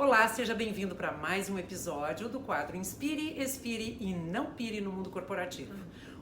Olá, seja bem-vindo para mais um episódio do quadro Inspire, Expire e Não Pire no Mundo Corporativo.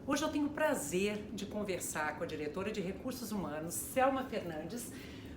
Hoje eu tenho o prazer de conversar com a diretora de Recursos Humanos, Selma Fernandes,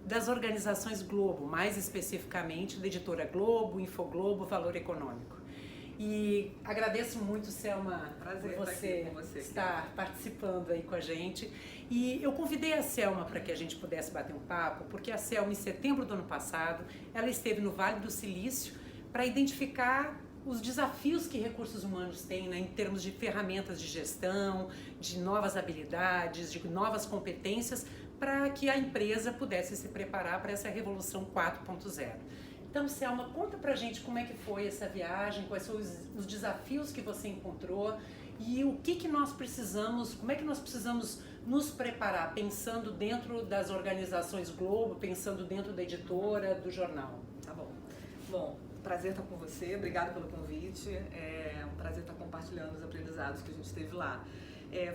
das organizações Globo, mais especificamente da editora Globo, Infoglobo, Valor Econômico. E agradeço muito, Selma, Prazer por você estar participando aí com a gente. E eu convidei a Selma para que a gente pudesse bater um papo, porque a Selma, em setembro do ano passado, ela esteve no Vale do Silício para identificar os desafios que recursos humanos têm, né, em termos de ferramentas de gestão, de novas habilidades, de novas competências, para que a empresa pudesse se preparar para essa revolução 4.0. Então, Selma, conta pra gente como é que foi essa viagem, quais são os desafios que você encontrou e o que nós precisamos, como é que nós precisamos nos preparar, pensando dentro das organizações Globo, pensando dentro da editora, do jornal. Tá bom. Bom, prazer estar com você, obrigada pelo convite, é um prazer estar compartilhando os aprendizados que a gente teve lá.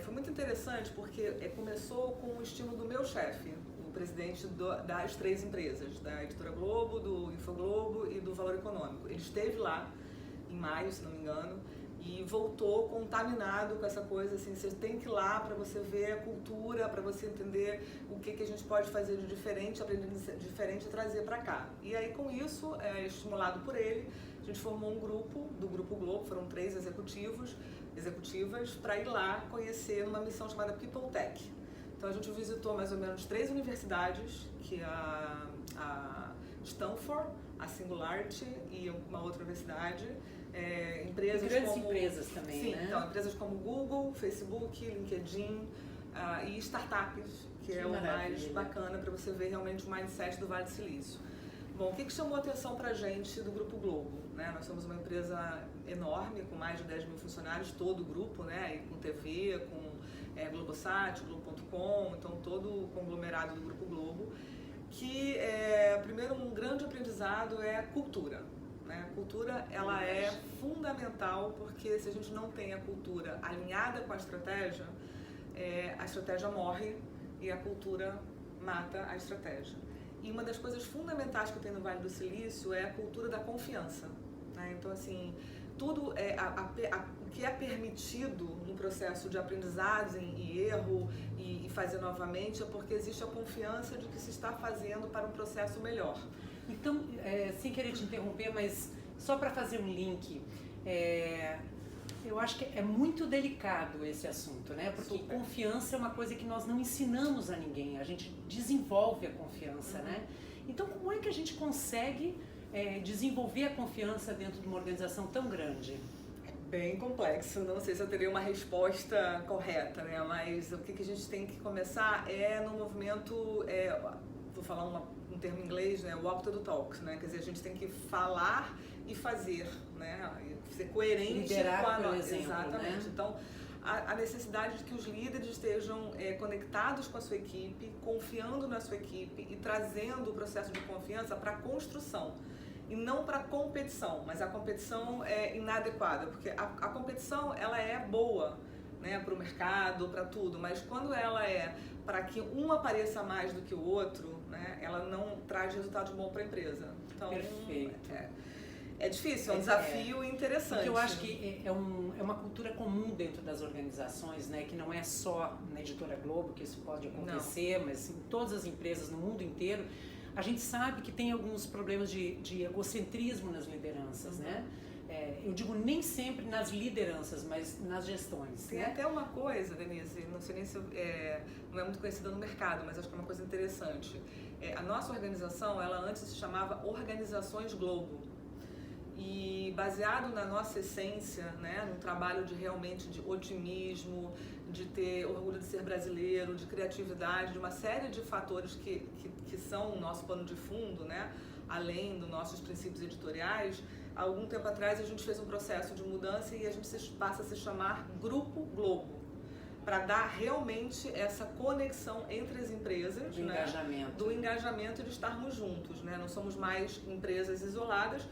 Foi muito interessante porque começou com o estímulo do meu chefe, presidente das três empresas, da Editora Globo, do Infoglobo e do Valor Econômico. Ele esteve lá em maio, se não me engano, e voltou contaminado com essa coisa, assim, você tem que ir lá para você ver a cultura, para você entender o que a gente pode fazer de diferente, aprender diferente e trazer para cá. E aí, com isso, estimulado por ele, a gente formou um grupo, do Grupo Globo, foram 3 executivas, para ir lá conhecer numa missão chamada People Tech. Então a gente visitou mais ou menos 3 universidades, que é a Stanford, a Singularity e uma outra universidade. Empresas grandes como, empresas também, sim, né? Então, empresas como Google, Facebook, LinkedIn e startups, que é o mais bacana para você ver realmente o mindset do Vale do Silício. Bom, o que chamou a atenção para a gente do Grupo Globo? Né? Nós somos uma empresa enorme, com mais de 10 mil funcionários, todo o grupo, né? E com TV, com Globosat, Globo.com, então todo o conglomerado do Grupo Globo, que primeiro um grande aprendizado é a cultura. Né? A cultura ela é fundamental, porque se a gente não tem a cultura alinhada com a estratégia morre e a cultura mata a estratégia. E uma das coisas fundamentais que eu tenho no Vale do Silício é a cultura da confiança. Né? Então, assim, tudo o que é permitido no processo de aprendizagem e erro e fazer novamente é porque existe a confiança de que se está fazendo para um processo melhor. Então, sem querer te interromper, mas só para fazer um link, eu acho que é muito delicado esse assunto, né? Porque Super. Confiança é uma coisa que nós não ensinamos a ninguém, a gente desenvolve a confiança, né? Então, como é que a gente consegue desenvolver a confiança dentro de uma organização tão grande? Bem complexo, não sei se eu teria uma resposta correta, né? Mas o que a gente tem que começar no movimento, vou falar um termo em inglês, né? Walk the talk, né? Quer dizer, a gente tem que falar e fazer, né? E ser coerente liderar com a nossa. Exemplo, exatamente. Né? Então, a necessidade de que os líderes estejam conectados com a sua equipe, confiando na sua equipe e trazendo o processo de confiança para a construção. E não para competição, mas a competição é inadequada, porque a competição ela é boa, né, para o mercado, para tudo, mas quando ela é para que um apareça mais do que o outro, né, ela não traz resultado bom para a empresa. Então, perfeito. É difícil, é um desafio interessante. Porque eu acho que é uma cultura comum dentro das organizações, né, que não é só na Editora Globo que isso pode acontecer, mas em todas as empresas no mundo inteiro. A gente sabe que tem alguns problemas de egocentrismo nas lideranças, né? Eu digo nem sempre nas lideranças, mas nas gestões. Tem até uma coisa, Denise, não sei nem se não é muito conhecida no mercado, mas acho que é uma coisa interessante. A nossa organização, ela antes se chamava Organizações Globo. E baseado na nossa essência, né, no trabalho realmente de otimismo, de ter orgulho de ser brasileiro, de criatividade, de uma série de fatores que são o nosso pano de fundo, né, além dos nossos princípios editoriais, há algum tempo atrás a gente fez um processo de mudança e a gente passa a se chamar Grupo Globo, para dar realmente essa conexão entre as empresas, do engajamento de estarmos juntos, né? Não somos mais empresas isoladas,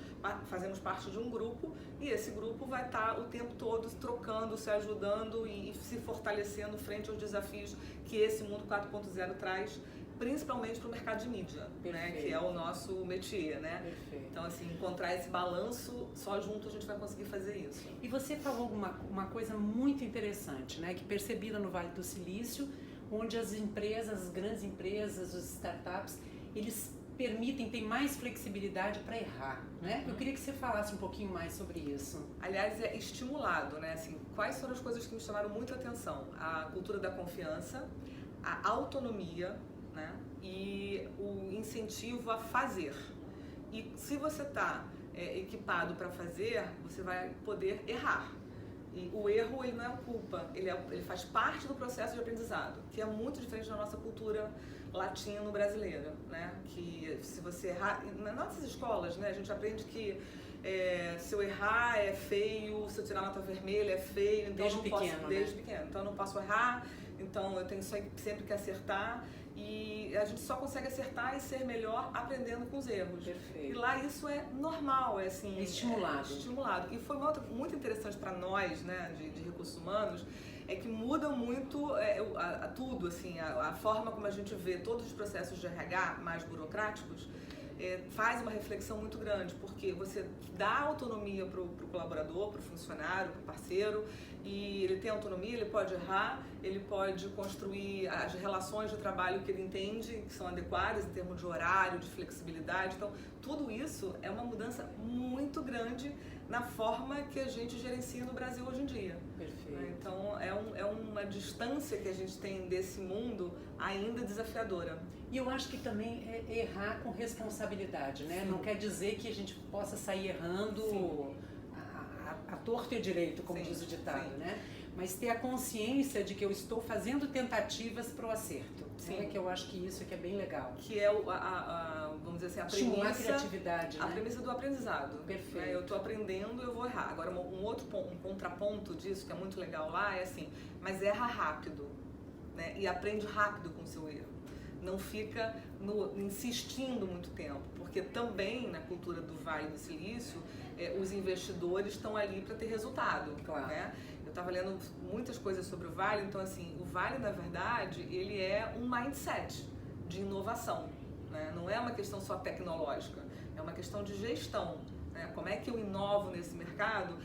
fazemos parte de um grupo e esse grupo vai estar o tempo todo trocando, se ajudando e se fortalecendo frente aos desafios que esse mundo 4.0 traz principalmente para o mercado de mídia, né, que é o nosso métier, né? Perfeito. Então, assim, encontrar esse balanço, só junto a gente vai conseguir fazer isso. E você falou uma coisa muito interessante, né, que percebi lá no Vale do Silício, onde as empresas, as grandes empresas, os startups, eles permitem, tem mais flexibilidade para errar, né? Eu queria que você falasse um pouquinho mais sobre isso. Aliás, é estimulado, né? Assim, quais foram as coisas que me chamaram muito a atenção? A cultura da confiança, a autonomia, né? E o incentivo a fazer. E se você está equipado para fazer, você vai poder errar. E o erro, ele não é culpa, ele faz parte do processo de aprendizado, que é muito diferente da nossa cultura latino-brasileira, né? Que se você errar, nas nossas escolas, né, a gente aprende que se eu errar é feio, se eu tirar nota vermelha é feio, então desde eu não posso, pequeno, desde né? pequeno, então eu não posso errar, então eu tenho sempre que acertar. E a gente só consegue acertar e ser melhor aprendendo com os erros. Perfeito. E lá isso é normal, é assim... Estimulado. Estimulado. E foi uma outra muito interessante para nós, né, de recursos humanos, é que muda muito tudo, assim, a forma como a gente vê todos os processos de RH mais burocráticos, faz uma reflexão muito grande, porque você dá autonomia para o colaborador, para o funcionário, para o parceiro, e ele tem autonomia, ele pode errar, ele pode construir as relações de trabalho que ele entende que são adequadas em termos de horário, de flexibilidade. Então, tudo isso é uma mudança muito grande na forma que a gente gerencia no Brasil hoje em dia. Perfeito. Então, é uma distância que a gente tem desse mundo ainda desafiadora. E eu acho que também é errar com responsabilidade, né? Sim. Não quer dizer que a gente possa sair errando a torto e a direito, como diz o ditado, né? Mas ter a consciência de que eu estou fazendo tentativas para o acerto. Né? Que eu acho que isso aqui é bem legal. Que é, vamos dizer assim, a estimular premissa... a criatividade, né? A premissa do aprendizado. Perfeito. Né? Eu estou aprendendo, eu vou errar. Agora, um contraponto disso, que é muito legal lá, é assim, mas erra rápido, né? E aprende rápido com o seu erro. Não fica insistindo muito tempo, porque também na cultura do Vale do Silício, os investidores estão ali para ter resultado. Claro. Né? Eu estava lendo muitas coisas sobre o Vale, então assim, o Vale, na verdade, ele é um mindset de inovação. Né? Não é uma questão só tecnológica, é uma questão de gestão. Né? Como é que eu inovo nesse mercado?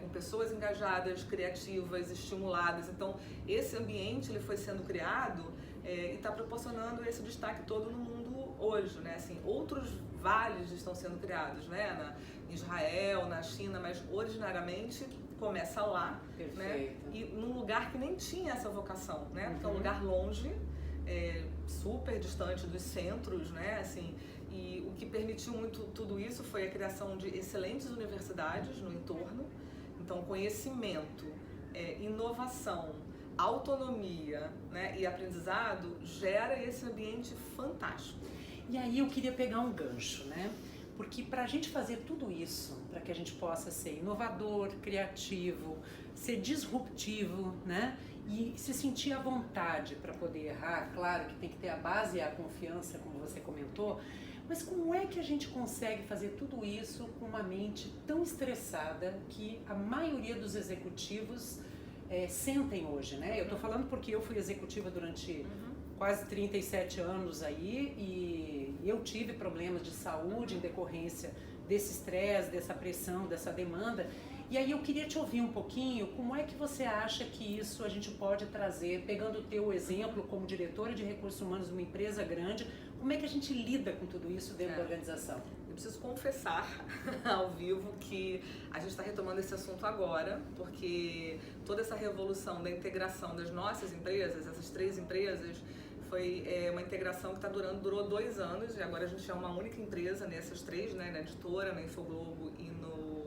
Com pessoas engajadas, criativas, estimuladas. Então, esse ambiente ele foi sendo criado e está proporcionando esse destaque todo no mundo hoje. Né? Assim, outros vales estão sendo criados, né? Em Israel, na China, mas originariamente começa lá, né? E num lugar que nem tinha essa vocação, né? Porque é um lugar longe, super distante dos centros, né? Assim, e o que permitiu muito tudo isso foi a criação de excelentes universidades no entorno. Então, conhecimento, inovação, autonomia, né? E aprendizado gera esse ambiente fantástico. E aí eu queria pegar um gancho, né? Porque para a gente fazer tudo isso, para que a gente possa ser inovador, criativo, ser disruptivo, né? E se sentir à vontade para poder errar, claro que tem que ter a base e a confiança, como você comentou, mas como é que a gente consegue fazer tudo isso com uma mente tão estressada que a maioria dos executivos sentem hoje, né? Eu estou falando porque eu fui executiva durante quase 37 anos aí e eu tive problemas de saúde em decorrência desse estresse, dessa pressão, dessa demanda. E aí eu queria te ouvir um pouquinho, como é que você acha que isso a gente pode trazer, pegando o teu exemplo como diretora de recursos humanos de uma empresa grande, como é que a gente lida com tudo isso dentro da organização? Eu preciso confessar ao vivo que a gente está retomando esse assunto agora, porque toda essa revolução da integração das nossas empresas, essas 3 empresas, foi uma integração que durou 2 anos e agora a gente é uma única empresa nessas 3, né, na Editora, na Infoglobo e no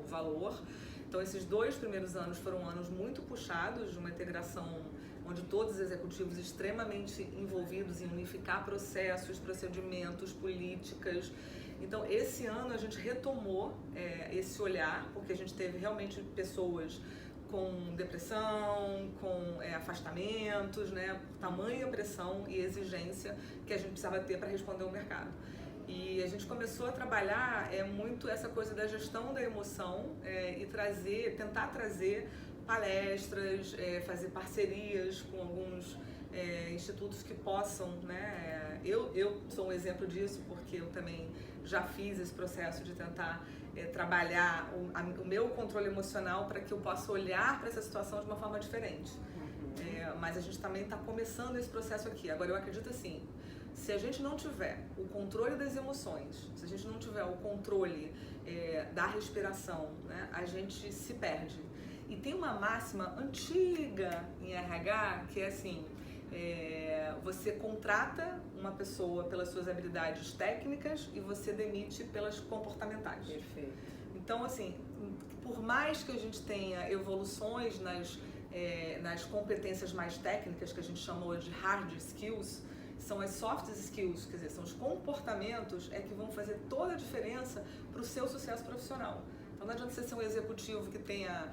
Valor. Então esses 2 primeiros anos foram anos muito puxados de uma integração onde todos os executivos extremamente envolvidos em unificar processos, procedimentos, políticas. Então esse ano a gente retomou esse olhar, porque a gente teve realmente pessoas com depressão, com afastamentos, né? Tamanha pressão e exigência que a gente precisava ter para responder ao mercado. E a gente começou a trabalhar muito essa coisa da gestão da emoção e tentar trazer palestras, fazer parcerias com alguns institutos que possam, né? Eu sou um exemplo disso, porque eu também já fiz esse processo de tentar trabalhar o meu controle emocional para que eu possa olhar para essa situação de uma forma diferente. Mas a gente também está começando esse processo aqui. Agora, eu acredito assim, se a gente não tiver o controle das emoções, se a gente não tiver o controle da respiração, né, a gente se perde. E tem uma máxima antiga em RH que é assim, você contrata uma pessoa pelas suas habilidades técnicas e você demite pelas comportamentais. Perfeito. Então, assim, por mais que a gente tenha evoluções nas competências mais técnicas, que a gente chamou de hard skills, são as soft skills, quer dizer, são os comportamentos que vão fazer toda a diferença para o seu sucesso profissional. Então não adianta você ser um executivo que tenha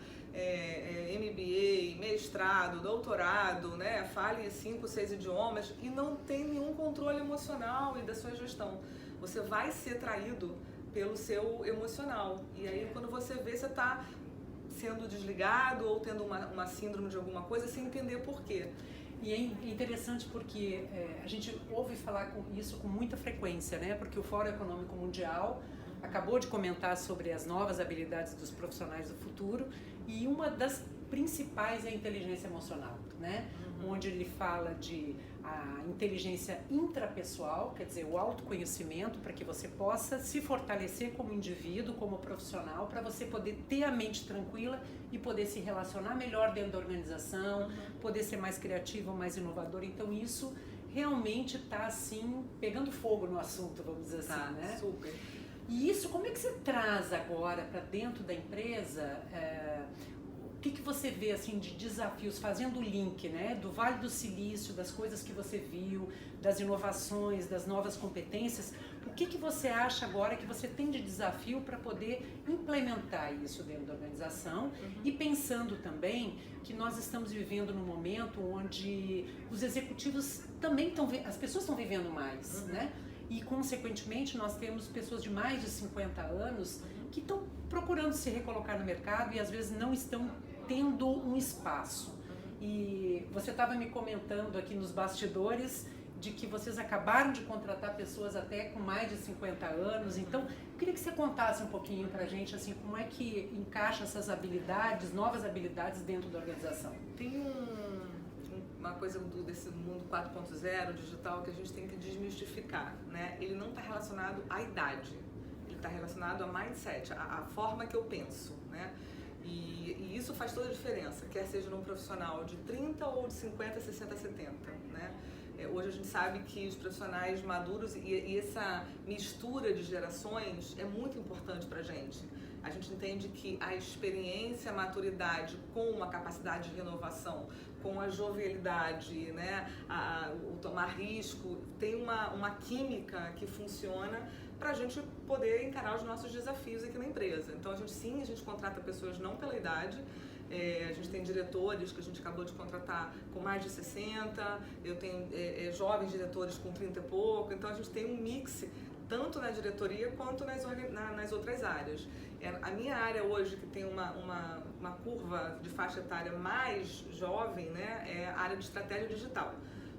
MBA, mestrado, doutorado, né, fale 5, 6 idiomas e não tem nenhum controle emocional e da sua gestão. Você vai ser traído pelo seu emocional. E aí quando você vê, você está sendo desligado ou tendo uma síndrome de alguma coisa sem entender por quê. E é interessante porque a gente ouve falar isso com muita frequência, né? Porque o Fórum Econômico Mundial acabou de comentar sobre as novas habilidades dos profissionais do futuro e uma das principais é a inteligência emocional, né? Onde ele fala de a inteligência intrapessoal, quer dizer, o autoconhecimento para que você possa se fortalecer como indivíduo, como profissional, para você poder ter a mente tranquila e poder se relacionar melhor dentro da organização, poder ser mais criativo, mais inovador. Então isso realmente está assim, pegando fogo no assunto, vamos dizer assim, né? Super. E isso, como é que você traz agora para dentro da empresa? O que você vê assim de desafios, fazendo o link, né, do Vale do Silício, das coisas que você viu, das inovações, das novas competências? O que você acha agora que você tem de desafio para poder implementar isso dentro da organização? E pensando também que nós estamos vivendo num momento onde os executivos também as pessoas estão vivendo mais, né? E, consequentemente, nós temos pessoas de mais de 50 anos que estão procurando se recolocar no mercado e, às vezes, não estão tendo um espaço. E você estava me comentando aqui nos bastidores de que vocês acabaram de contratar pessoas até com mais de 50 anos. Então, eu queria que você contasse um pouquinho para a gente, assim, como é que encaixa essas habilidades, novas habilidades dentro da organização. Tem uma coisa desse mundo 4.0 digital que a gente tem que desmistificar, né? Ele não está relacionado à idade, ele está relacionado a mindset, a forma que eu penso, né? E isso faz toda a diferença, quer seja num profissional de 30 ou de 50, 60, 70, né? Hoje a gente sabe que os profissionais maduros e essa mistura de gerações é muito importante para a gente. A gente entende que a experiência, a maturidade com uma capacidade de renovação, com a jovialidade, né, o tomar risco, tem uma química que funciona para a gente poder encarar os nossos desafios aqui na empresa. Então, a gente contrata pessoas não pela idade. A gente tem diretores que a gente acabou de contratar com mais de 60, eu tenho jovens diretores com 30 e pouco, então a gente tem um mix tanto na diretoria quanto nas outras áreas. A minha área hoje, que tem uma curva de faixa etária mais jovem, né, é a área de estratégia digital,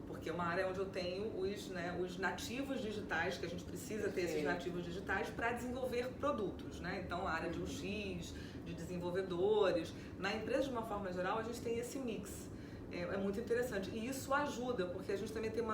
porque é uma área onde eu tenho os nativos digitais, que a gente precisa ter esses nativos digitais para desenvolver produtos, né? Então, a área de UX, de desenvolvedores. Na empresa, de uma forma geral, a gente tem esse mix. É muito interessante. E isso ajuda, porque a gente também tem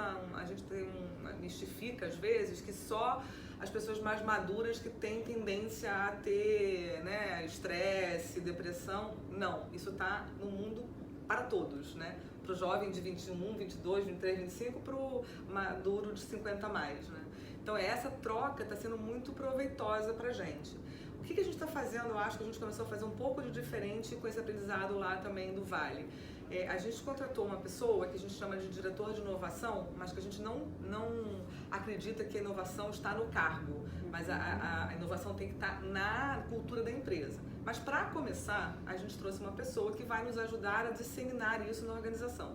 mistifica, às vezes, que só as pessoas mais maduras que têm tendência a ter, né, estresse, depressão. Não, isso está no mundo para todos, né? Para o jovem de 21, 22, 23, 25, para o maduro de 50 a mais, né? Então essa troca está sendo muito proveitosa para a gente. O que a gente está fazendo? Eu acho que a gente começou a fazer um pouco de diferente com esse aprendizado lá também do Vale. A gente contratou uma pessoa que a gente chama de diretor de inovação, mas que a gente não acredita que a inovação está no cargo, mas a inovação tem que estar na cultura da empresa. Mas para começar, a gente trouxe uma pessoa que vai nos ajudar a disseminar isso na organização.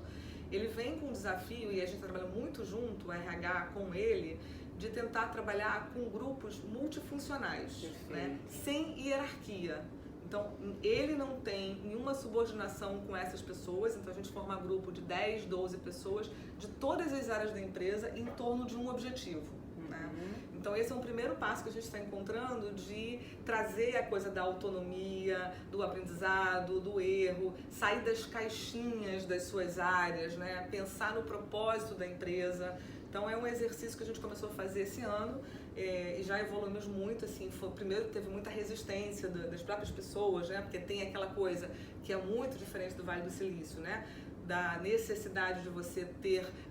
Ele vem com um desafio, e a gente trabalha muito junto, o RH com ele, de tentar trabalhar com grupos multifuncionais, né? Sem hierarquia. Então, ele não tem nenhuma subordinação com essas pessoas, então a gente forma grupo de 10, 12 pessoas de todas as áreas da empresa em torno de um objetivo. Né? Então esse é um primeiro passo que a gente está encontrando de trazer a coisa da autonomia, do aprendizado, do erro, sair das caixinhas das suas áreas, né? Pensar no propósito da empresa. Então é um exercício que a gente começou a fazer esse ano e já evoluímos muito, assim, primeiro teve muita resistência das próprias pessoas, né? Porque tem aquela coisa que é muito diferente do Vale do Silício, né? Da necessidade de você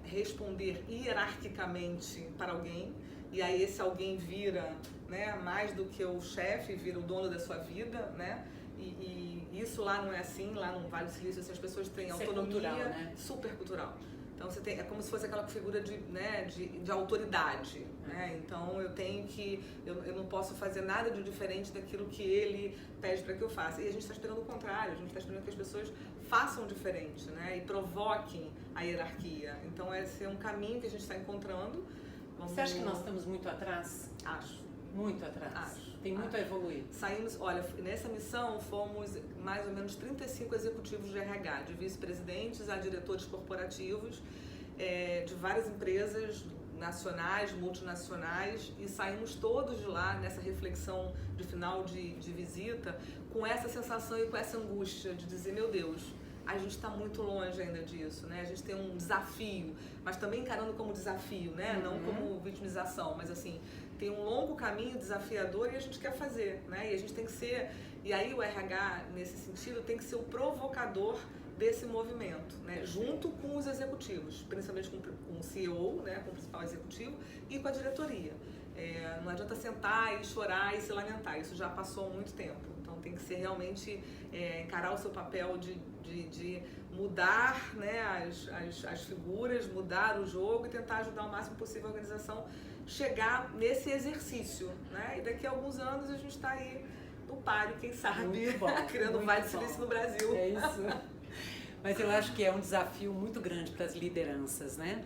responder hierarquicamente para alguém, e aí esse alguém vira, né, mais do que o chefe, vira o dono da sua vida, né? E isso lá não é assim, lá no Vale do Silício assim, as pessoas têm autonomia, cultural, né? Super cultural. Então você tem, é como se fosse aquela figura de, né, de autoridade, né? Então eu não posso fazer nada de diferente daquilo que ele pede para que eu faça. E a gente está esperando o contrário, a gente está esperando que as pessoas façam diferente, né? E provoquem a hierarquia. Então esse é um caminho que a gente está encontrando. Você acha que nós estamos muito atrás? Acho. Muito atrás? Acho. Tem muito a evoluir. Saímos, olha, nessa missão fomos mais ou menos 35 executivos de RH, de vice-presidentes a diretores corporativos, de várias empresas nacionais, multinacionais, e saímos todos de lá nessa reflexão de final de visita com essa sensação e com essa angústia de dizer, meu Deus, a gente está muito longe ainda disso, né? A gente tem um desafio, mas também encarando como desafio, né? Não como vitimização, mas assim, tem um longo caminho desafiador e a gente quer fazer, né? E a gente tem que ser, e aí o RH, nesse sentido, tem que ser o provocador desse movimento, né? Junto com os executivos, principalmente com o CEO, né? Com o principal executivo, e com a diretoria. Não adianta sentar e chorar e se lamentar, isso já passou há muito tempo. Então tem que ser realmente encarar o seu papel de mudar, né, as figuras, mudar o jogo e tentar ajudar o máximo possível a organização chegar nesse exercício, né? E daqui a alguns anos a gente está aí no páreo, quem sabe, criando um Vale do Silício no Brasil. É isso. Mas eu acho que é um desafio muito grande para as lideranças, né?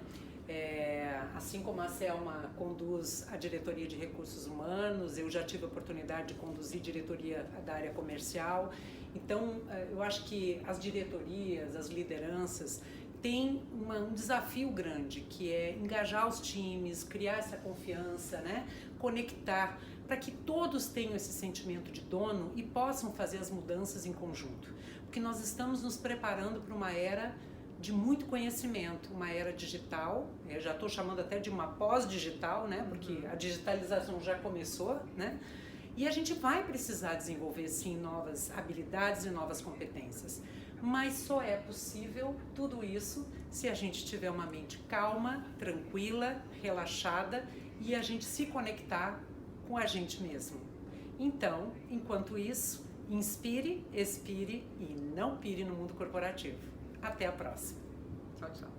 Assim como a Selma conduz a diretoria de recursos humanos, eu já tive a oportunidade de conduzir diretoria da área comercial. Então, eu acho que as diretorias, as lideranças têm um desafio grande, que é engajar os times, criar essa confiança, né? Conectar, para que todos tenham esse sentimento de dono e possam fazer as mudanças em conjunto. Porque nós estamos nos preparando para uma era de muito conhecimento, uma era digital, eu já estou chamando até de uma pós-digital, né? Porque a digitalização já começou, né? E a gente vai precisar desenvolver, sim, novas habilidades e novas competências. Mas só é possível tudo isso se a gente tiver uma mente calma, tranquila, relaxada e a gente se conectar com a gente mesmo. Então, enquanto isso, inspire, expire e não pire no mundo corporativo. Até a próxima. Tchau, tchau.